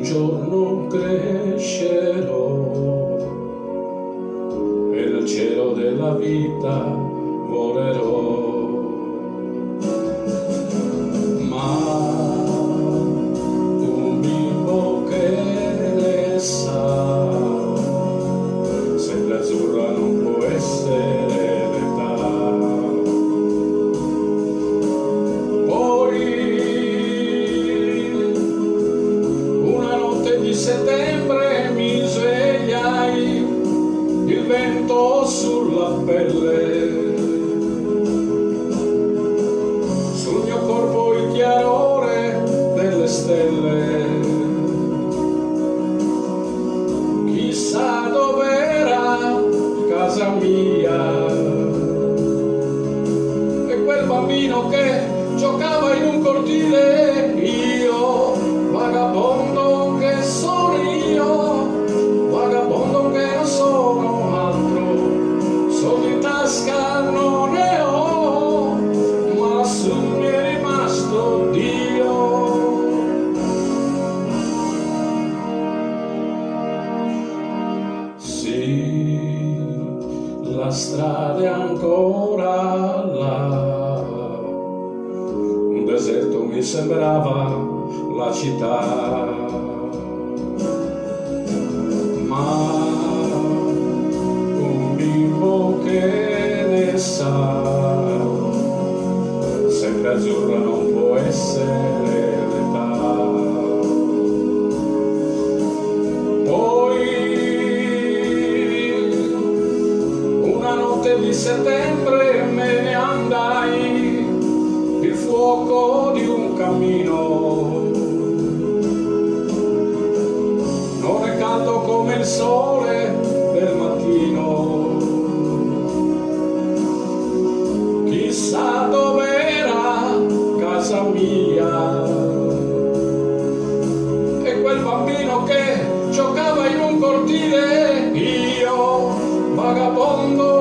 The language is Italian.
giorno crescerò e nel cielo della vita volerò. Ma un bimbo che ne sa, sempre azzurra non può essere l'età. Poi una notte di settembre mi svegliai, il vento sulla pelle, sul mio corpo il chiarore delle stelle. Chissà dov'era casa mia e quel bambino che giocava in un cortile. Io, vagabondo che sono io, vagabondo che non sono altro, soldi in tasca non ne ho, ma lassù mi è rimasto Dio. Sì, la strada è ancora là, un deserto mi sembrava la città, ma un bimbo che ne sa, sempre azzurra non può essere l'età. Poi una notte di settembre me ne andai, il fuoco di un cammino non è caldo come il sole del mattino. Chissà dov'era casa mia e quel bambino che giocava in un cortile. Io, vagabondo